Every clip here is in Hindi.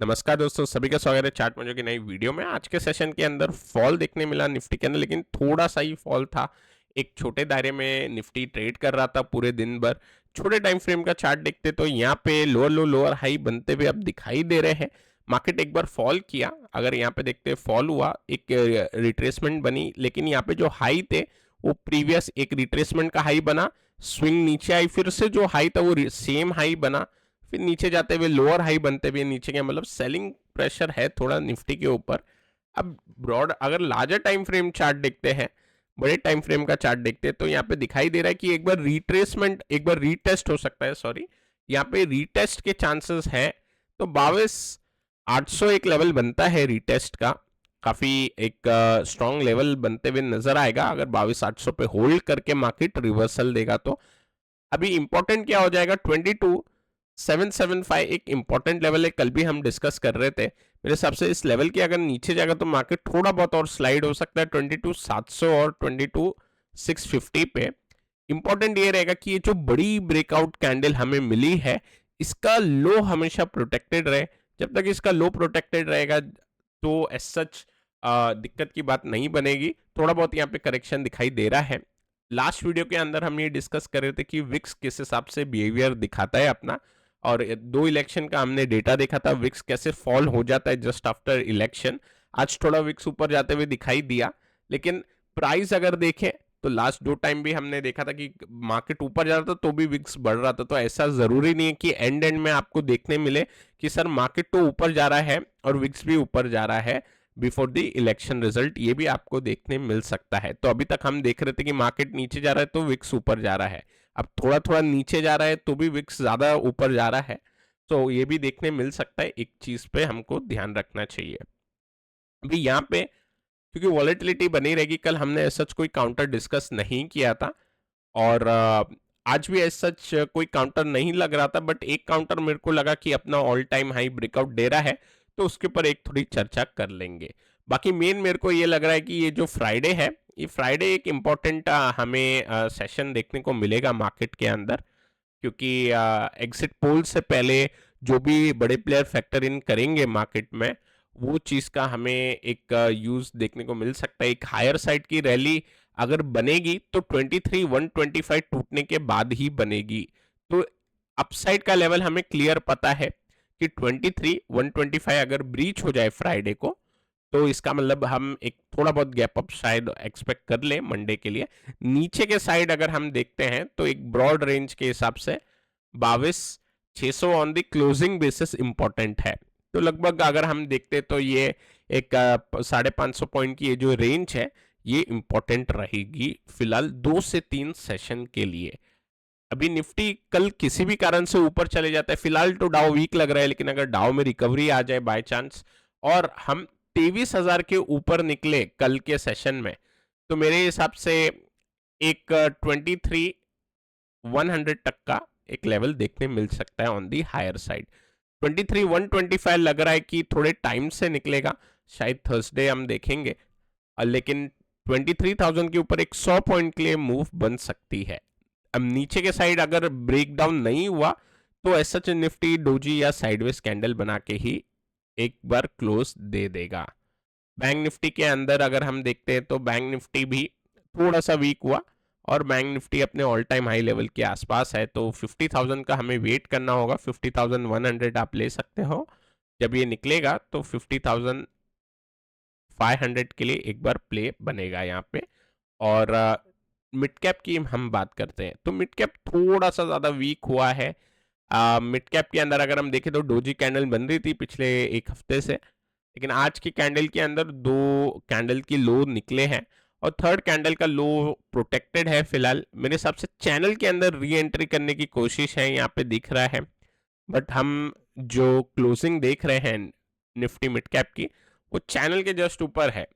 नमस्कार दोस्तों, सभी का स्वागत है चार्ट मंजो की नई वीडियो में। आज के सेशन के अंदर फॉल देखने मिला निफ्टी के अंदर, लेकिन थोड़ा सा ही फॉल था। एक छोटे दायरे में निफ्टी ट्रेड कर रहा था पूरे दिन भर। छोटे टाइम फ्रेम का चार्ट देखते तो यहाँ पे लोअर लो लोअर हाई बनते हुए अब दिखाई दे रहे हैं। मार्केट एक बार फॉल किया, अगर यहाँ पे देखते फॉल हुआ, एक रिट्रेसमेंट बनी, लेकिन यहाँ पे जो हाई थे वो प्रीवियस एक रिट्रेसमेंट का हाई बना, स्विंग नीचे आई, फिर से जो हाई था वो सेम हाई बना, फिर नीचे जाते हुए लोअर हाई बनते हुए नीचे गया। मतलब सेलिंग प्रेशर है थोड़ा निफ्टी के ऊपर। अब ब्रॉड अगर लार्जर टाइम फ्रेम चार्ट देखते हैं, बड़े टाइम फ्रेम का चार्ट देखते हैं, तो यहाँ पे दिखाई दे रहा है कि एक बार रिट्रेसमेंट, एक बार रीटेस्ट हो सकता है। सॉरी, यहाँ पे रीटेस्ट के चांसेस हैं। तो 22,800 एक लेवल बनता है रीटेस्ट का, काफी एक स्ट्रॉन्ग लेवल बनते हुए नजर आएगा अगर 22,800 पे होल्ड करके मार्केट रिवर्सल देगा तो। अभी इंपॉर्टेंट क्या हो जाएगा, 22,775 एक इंपॉर्टेंट लेवल है, कल भी हम डिस्कस कर रहे थे। मेरे हिसाब से इस लेवल की अगर नीचे जाएगा तो मार्केट थोड़ा बहुत और स्लाइड हो सकता है 22,700 और 22,650 पे। इंपॉर्टेंट ये रहेगा कि ये जो बड़ी ब्रेकआउट कैंडल हमें मिली है, इसका लो हमेशा प्रोटेक्टेड रहे। जब तक इसका लो प्रोटेक्टेड रहेगा तो एज सच दिक्कत की बात नहीं बनेगी। थोड़ा बहुत यहाँ पे करेक्शन दिखाई दे रहा है। लास्ट वीडियो के अंदर हम ये डिस्कस कर रहे थे कि विक्स किस हिसाब से बिहेवियर दिखाता है अपना, और दो इलेक्शन का हमने डेटा देखा था, विक्स कैसे फॉल हो जाता है जस्ट आफ्टर इलेक्शन। आज थोड़ा विक्स ऊपर जाते हुए दिखाई दिया, लेकिन प्राइस अगर देखें तो लास्ट दो टाइम भी हमने देखा था कि मार्केट ऊपर जा रहा था तो भी विक्स बढ़ रहा था। तो ऐसा जरूरी नहीं है कि एंड एंड में आपको देखने मिले कि सर मार्केट तो ऊपर जा रहा है और विक्स भी ऊपर जा रहा है बिफोर द इलेक्शन रिजल्ट, ये भी आपको देखने मिल सकता है। तो अभी तक हम देख रहे थे कि मार्केट नीचे जा रहा है तो विक्स ऊपर जा रहा है, अब थोड़ा थोड़ा नीचे जा रहा है तो भी विक्स ज्यादा ऊपर जा रहा है। तो ये भी देखने मिल सकता है, एक चीज पे हमको ध्यान रखना चाहिए। अभी यहाँ पे क्योंकि वॉलेटिलिटी बनी रहेगी, कल हमने ऐसा कोई काउंटर डिस्कस नहीं किया था, और आज भी ऐसा कोई काउंटर नहीं लग रहा था, बट एक काउंटर मेरे को लगा कि अपना ऑल टाइम हाई ब्रेकआउट दे रहा है, तो उसके ऊपर एक थोड़ी चर्चा कर लेंगे। बाकी मेन मेरे को ये लग रहा है कि ये जो फ्राइडे है, ये फ्राइडे एक इम्पॉर्टेंट हमें सेशन देखने को मिलेगा मार्केट के अंदर, क्योंकि एग्जिट पोल से पहले जो भी बड़े प्लेयर फैक्टर इन करेंगे मार्केट में, वो चीज़ का हमें एक यूज देखने को मिल सकता है। एक हायर साइड की रैली अगर बनेगी तो 23,125 टूटने के बाद ही बनेगी। तो अपसाइड का लेवल हमें क्लियर पता है कि 23,125 अगर ब्रीच हो जाए फ्राइडे को, तो इसका मतलब हम एक थोड़ा बहुत गैप अप शायद एक्सपेक्ट कर ले मंडे के लिए। नीचे के साइड अगर हम देखते हैं तो एक ब्रॉड रेंज के हिसाब से 22,600 on the closing basis important है। तो लगभग अगर हम देखते तो ये एक 550 पॉइंट की ये जो रेंज है, ये इंपॉर्टेंट रहेगी फिलहाल 2 से 3 सेशन के लिए। अभी निफ्टी कल किसी भी कारण से ऊपर चले जाता है, फिलहाल तो डाउ वीक लग रहा है, लेकिन अगर डाउ में रिकवरी आ जाए बाय चांस और हम 23,000 के ऊपर निकले कल के सेशन में, तो मेरे हिसाब से एक 23,100 तक का एक लेवल देखने मिल सकता है ऑन दी हायर साइड। 23,125 लग रहा है कि थोड़े टाइम से निकलेगा, शायद थर्सडे हम देखेंगे, लेकिन 23,000 के ऊपर एक 100 पॉइंट के लिए मूव बन सकती है। अब नीचे के साइड अगर ब्रेक डाउन नहीं हुआ तो ऐसा निफ्टी डोजी या साइडवेज कैंडल बना के ही एक बार क्लोज दे देगा। बैंक निफ्टी के अंदर अगर हम देखते हैं तो बैंक निफ्टी भी थोड़ा सा वीक हुआ, और बैंक निफ्टी अपने ऑल टाइम हाई लेवल के आसपास है, तो 50,000 का हमें वेट करना होगा। 50,100 आप ले सकते हो, जब ये निकलेगा तो 50,500 के लिए एक बार प्ले बनेगा यहाँ पे। और मिड कैप की हम बात करते हैं तो मिड कैप थोड़ा सा ज़्यादा वीक हुआ है। मिड कैप के अंदर अगर हम देखें तो डोजी कैंडल बन रही थी पिछले एक हफ्ते से, लेकिन आज की कैंडल के अंदर दो कैंडल की लो निकले हैं, और थर्ड कैंडल का लो प्रोटेक्टेड है फिलहाल। मेरे हिसाब से चैनल के अंदर री एंट्री करने की कोशिश है यहाँ पे दिख रहा है, बट हम जो क्लोजिंग देख रहे हैं निफ्टी मिड कैप की, वो चैनल के जस्ट ऊपर है।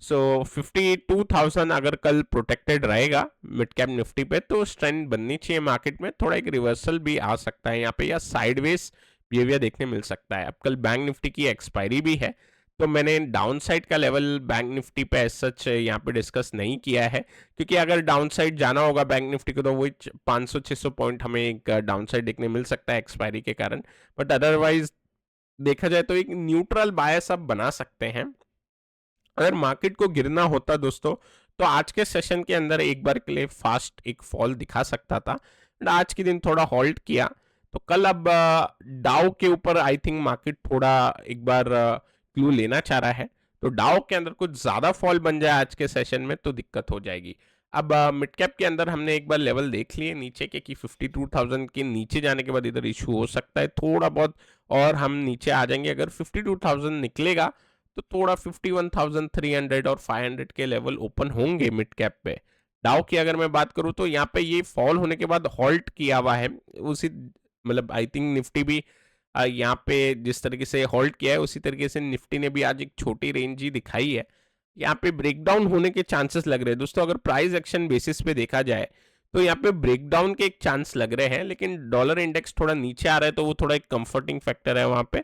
सो 52,000 अगर कल प्रोटेक्टेड रहेगा मिड कैप निफ्टी पे, तो स्ट्रेंथ बननी चाहिए मार्केट में, थोड़ा एक रिवर्सल भी आ सकता है यहाँ पे, या साइडवेज बिहेवियर देखने मिल सकता है। अब कल बैंक निफ्टी की एक्सपायरी भी है, तो मैंने डाउन साइड का लेवल बैंक निफ्टी पे एज सच यहाँ पे डिस्कस नहीं किया है, क्योंकि अगर डाउन साइड जाना होगा बैंक निफ्टी को तो वही 500-600 पॉइंट हमें एक डाउन साइड देखने मिल सकता है एक्सपायरी के कारण, बट अदरवाइज देखा जाए तो एक न्यूट्रल बायस आप बना सकते हैं। अगर मार्केट को गिरना होता दोस्तों, तो आज के सेशन के अंदर एक बार के लिए फास्ट एक फॉल दिखा सकता था, बट आज के दिन थोड़ा हॉल्ट किया। तो कल अब डाउ के ऊपर आई थिंक मार्केट थोड़ा एक बार क्लू लेना चाह रहा है। तो डाउ के अंदर कुछ ज्यादा फॉल बन जाए आज के सेशन में तो दिक्कत हो जाएगी। अब मिड कैप के अंदर हमने एक बार लेवल देख लिए नीचे के कि 52,000 के नीचे जाने के बाद इधर इशू हो सकता है थोड़ा बहुत, और हम नीचे आ जाएंगे। अगर 52,000 निकलेगा तो थोड़ा 51,300 और 500 के लेवल ओपन होंगे मिड कैप पे। डाउ की अगर मैं बात करूं तो यहाँ पे ये फॉल होने के बाद हॉल्ट किया हुआ है उसी, मतलब आई थिंक निफ्टी भी यहाँ पे जिस तरीके से हॉल्ट किया है उसी तरीके से निफ्टी ने भी आज एक छोटी रेंज ही दिखाई है। यहाँ पे ब्रेकडाउन होने के चांसेस लग रहे हैं दोस्तों। अगर प्राइस एक्शन बेसिस पे देखा जाए तो यहाँ पे ब्रेकडाउन के एक चांस लग रहे हैं, लेकिन डॉलर इंडेक्स थोड़ा नीचे आ रहा है तो वो थोड़ा एक कंफर्टिंग फैक्टर है वहां पे।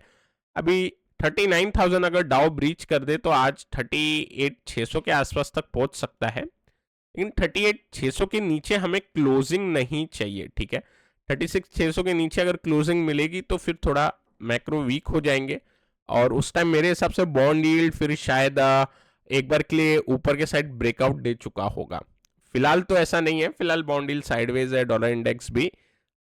अभी 39,000 अगर डाउ ब्रीच कर दे तो आज 38,600 के आसपास तक पहुंच सकता है, लेकिन 38,600 के नीचे हमें क्लोजिंग नहीं चाहिए, ठीक है। 36,600 के नीचे अगर क्लोजिंग मिलेगी तो फिर थोड़ा मैक्रो वीक हो जाएंगे, और उस टाइम मेरे हिसाब से बॉन्ड यील्ड फिर शायद एक बार के लिए ऊपर के साइड ब्रेकआउट दे चुका होगा। फिलहाल तो ऐसा नहीं है, फिलहाल बॉन्ड यील्ड साइडवेज है, डॉलर इंडेक्स भी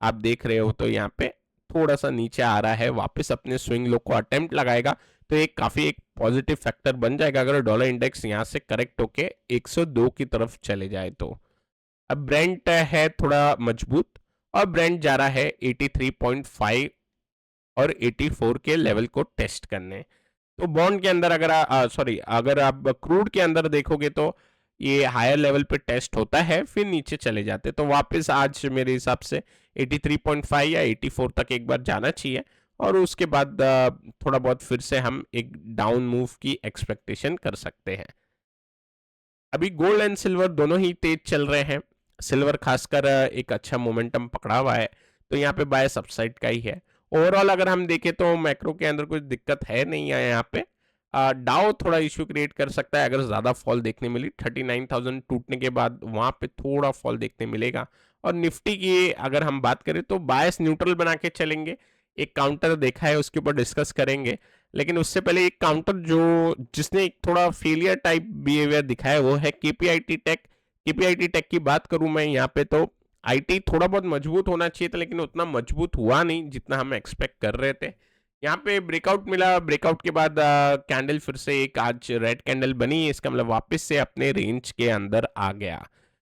आप देख रहे हो तो यहाँ पे थोड़ा सा नीचे आ रहा है, वापस अपने स्विंग लो को अटेम्प्ट लगाएगा तो एक काफी एक पॉजिटिव फैक्टर बन जाएगा अगर डॉलर इंडेक्स यहाँ से करेक्ट होके 102 की तरफ चले जाए तो। अब ब्रेंट है थोड़ा मजबूत, और ब्रेंट जा रहा है 83.5 और 84 के लेवल को टेस्ट करने। तो बॉन्ड के अंदर अगर सॉरी अगर आप क्रूड के अंदर देखोगे तो ये हायर लेवल पे टेस्ट होता है फिर नीचे चले जाते, तो वापस आज मेरे हिसाब से 83.5 या 84 तक एक बार जाना चाहिए, और उसके बाद थोड़ा बहुत फिर से हम एक डाउन मूव की एक्सपेक्टेशन कर सकते हैं। अभी गोल्ड एंड सिल्वर दोनों ही तेज चल रहे हैं। सिल्वर खासकर एक अच्छा मोमेंटम पकड़ा हुआ है, तो यहाँ पे बायस अपसाइड का ही है। ओवरऑल अगर हम देखें तो मैक्रो के अंदर कुछ दिक्कत है नहीं है यहाँ पे। डाउ थोड़ा इश्यू क्रिएट कर सकता है अगर ज़्यादा फॉल देखने मिली, 39,000 टूटने के बाद वहाँ पे थोड़ा फॉल देखने मिलेगा। और निफ्टी की अगर हम बात करें तो बायस न्यूट्रल बना के चलेंगे। एक काउंटर देखा है उसके ऊपर डिस्कस करेंगे, लेकिन उससे पहले एक काउंटर जो जिसने एक थोड़ा फेलियर टाइप बिहेवियर दिखाया वो है केपीआईटी टेक। केपीआईटी टेक की बात करूं मैं यहाँ पे तो आईटी थोड़ा बहुत मजबूत होना चाहिए था, लेकिन उतना मजबूत हुआ नहीं जितना हम एक्सपेक्ट कर रहे थे। यहाँ पे ब्रेकआउट मिला, ब्रेकआउट के बाद कैंडल फिर से एक आज रेड कैंडल बनी, इसका मतलब वापस से अपने रेंज के अंदर आ गया।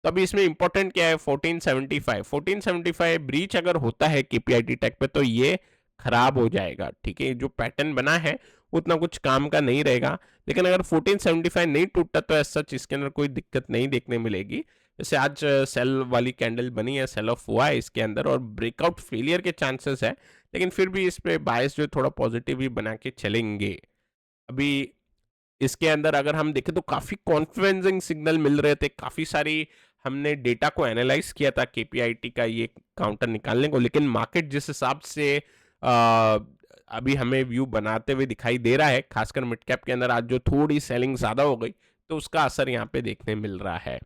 तो अभी इसमें इंपॉर्टेंट क्या है, 1475 ब्रीच अगर होता है केपीआईटी टेक पे तो ये खराब हो जाएगा, ठीक है। जो पैटर्न बना है उतना कुछ काम का नहीं रहेगा, लेकिन अगर 1475 नहीं टूटता तो ऐसा सच इसके अंदर कोई दिक्कत नहीं देखने मिलेगी। जैसे आज सेल वाली कैंडल बनी है, सेल ऑफ हुआ है इसके अंदर और ब्रेकआउट फेलियर के चांसेस है, लेकिन फिर भी इस पे बायस जो थोड़ा पॉजिटिव ही बना के चलेंगे। अभी इसके अंदर अगर हम देखें तो काफी कॉन्फ्लुएंसिंग सिग्नल मिल रहे थे, काफी सारी हमने डेटा को एनालाइज किया था केपीआईटी का ये काउंटर निकालने को, लेकिन मार्केट जिस हिसाब से अभी हमें व्यू बनाते हुए दिखाई दे रहा है, खासकर मिड कैप के अंदर आज जो थोड़ी सेलिंग ज्यादा हो गई तो उसका असर यहाँ पे देखने मिल रहा है।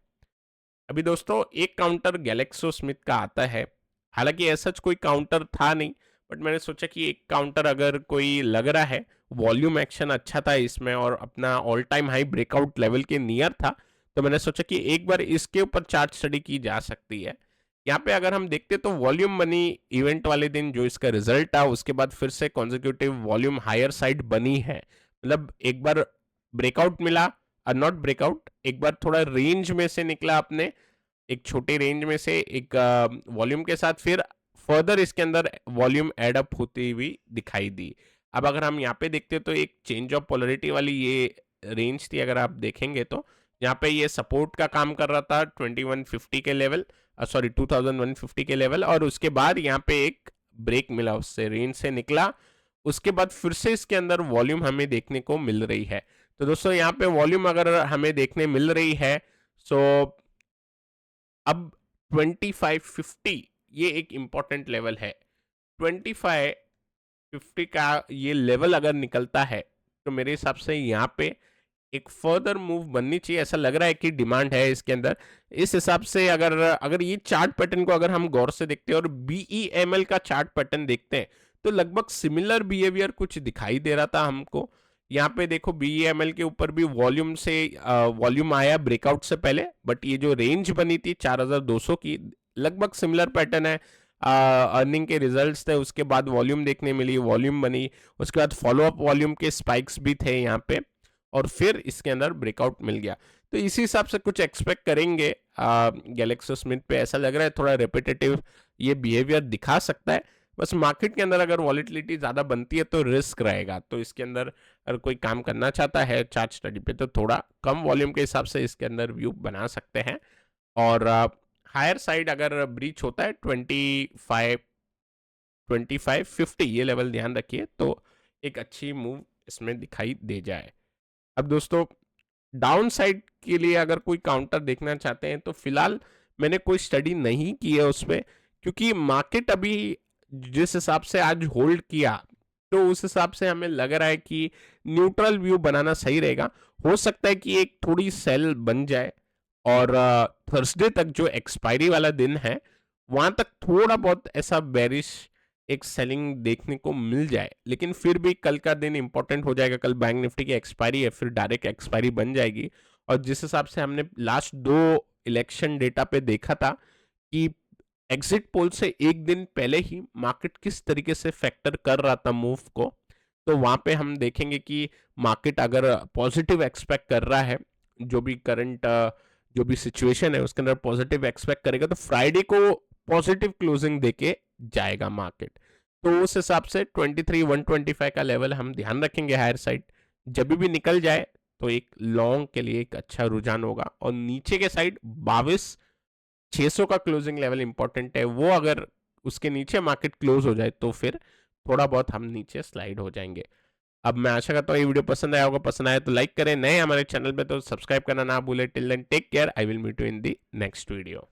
अभी दोस्तों एक काउंटर गैलेक्सो स्मिथ का आता है, हालांकि ऐसा कोई काउंटर था नहीं, बट मैंने सोचा कि एक काउंटर अगर कोई लग रहा है, वॉल्यूम एक्शन अच्छा था इसमें और अपना all time high breakout level के नियर था, तो मैंने सोचा कि एक बार इसके ऊपर चार्ट स्टडी की जा सकती है। यहाँ पे अगर हम देखते तो वॉल्यूम बनी इवेंट वाले दिन जो इसका रिजल्ट था, उसके बाद फिर से कॉन्जिक्यूटिव वॉल्यूम हायर साइड बनी है, मतलब एक बार ब्रेकआउट मिला, नॉट ब्रेकआउट, एक बार थोड़ा रेंज में से निकला अपने एक छोटे रेंज में से एक वॉल्यूम के साथ, फिर फर्दर इसके अंदर वॉल्यूम एड अप होती हुई दिखाई दी। अब अगर हम यहाँ पे देखते तो एक चेंज ऑफ पोलरिटी वाली ये रेंज थी, अगर आप देखेंगे तो यहाँ पे ये सपोर्ट का काम कर रहा था 2150 के लेवल, सॉरी 2150 के लेवल, और उसके बाद यहाँ पे एक ब्रेक मिला, उससे रेंज से निकला, उसके बाद फिर से इसके अंदर वॉल्यूम हमें देखने को मिल रही है। तो दोस्तों यहाँ पे वॉल्यूम अगर हमें देखने मिल रही है सो अब 2550 ये एक इंपॉर्टेंट लेवल है। 2550 का ये लेवल अगर निकलता है तो मेरे हिसाब से यहाँ पे एक फर्दर मूव बननी चाहिए, ऐसा लग रहा है कि डिमांड है इसके अंदर। इस हिसाब से अगर ये चार्ट पैटर्न को अगर हम गौर से देखते हैं और BEML का चार्ट पैटर्न देखते हैं तो लगभग सिमिलर बिहेवियर कुछ दिखाई दे रहा था हमको। यहाँ पे देखो BEML के ऊपर भी वॉल्यूम आया ब्रेकआउट से पहले, बट ये जो रेंज बनी थी 4200 की, लगभग सिमिलर पैटर्न है। अर्निंग के रिजल्ट्स थे, उसके बाद वॉल्यूम देखने मिली, वॉल्यूम बनी, उसके बाद फॉलोअप वॉल्यूम के स्पाइक्स भी थे यहाँ पे, और फिर इसके अंदर ब्रेकआउट मिल गया। तो इसी हिसाब से कुछ एक्सपेक्ट करेंगे गैलेक्सोस्मिथ पे। ऐसा लग रहा है थोड़ा रिपीटेटिव ये बिहेवियर दिखा सकता है। बस मार्केट के अंदर अगर वॉलिटिलिटी ज़्यादा बनती है तो रिस्क रहेगा, तो इसके अंदर अगर कोई काम करना चाहता है चार्ट स्टडी पे तो थोड़ा कम वॉल्यूम के हिसाब से इसके अंदर व्यू बना सकते हैं। और हायर साइड अगर ब्रीच होता है 25-50 ये लेवल ध्यान रखिए, तो एक अच्छी मूव इसमें दिखाई दे जाए। अब दोस्तों डाउन साइड के लिए अगर कोई काउंटर देखना चाहते हैं तो फिलहाल मैंने कोई स्टडी नहीं की है उस पर, क्योंकि मार्केट अभी जिस हिसाब से आज होल्ड किया तो उस हिसाब से हमें लग रहा है कि न्यूट्रल व्यू बनाना सही रहेगा। हो सकता है कि एक थोड़ी सेल बन जाए और थर्सडे तक जो एक्सपायरी वाला दिन है वहां तक थोड़ा बहुत ऐसा बेरिश एक सेलिंग देखने को मिल जाए, लेकिन फिर भी कल का दिन इंपॉर्टेंट हो जाएगा। कल बैंक निफ्टी की एक्सपायरी है, फिर डायरेक्ट एक्सपायरी बन जाएगी। और जिस हिसाब से हमने लास्ट 2 इलेक्शन डेटा पे देखा था कि एग्जिट पोल से एक दिन पहले ही मार्केट किस तरीके से फैक्टर कर रहा था मूव को, तो वहां पे हम देखेंगे कि मार्केट अगर पॉजिटिव एक्सपेक्ट कर रहा है, जो भी करंट जो भी सिचुएशन है उसके अंदर पॉजिटिव एक्सपेक्ट करेगा, तो फ्राइडे को पॉजिटिव क्लोजिंग देके जाएगा मार्केट। तो उस हिसाब से 23,125 का लेवल हम ध्यान रखेंगे हायर साइड। जब भी निकल जाए तो एक लॉन्ग के लिए एक अच्छा रुझान होगा। और नीचे के साइड 22,600 का क्लोजिंग लेवल इंपॉर्टेंट है, वो अगर उसके नीचे मार्केट क्लोज हो जाए तो फिर थोड़ा बहुत हम नीचे स्लाइड हो जाएंगे। अब मैं आशा करता हूँ ये वीडियो पसंद आया होगा, पसंद आया तो लाइक करें, नए हमारे चैनल पे तो सब्सक्राइब करना ना भूलें। Till then take care, I will meet you in the next video.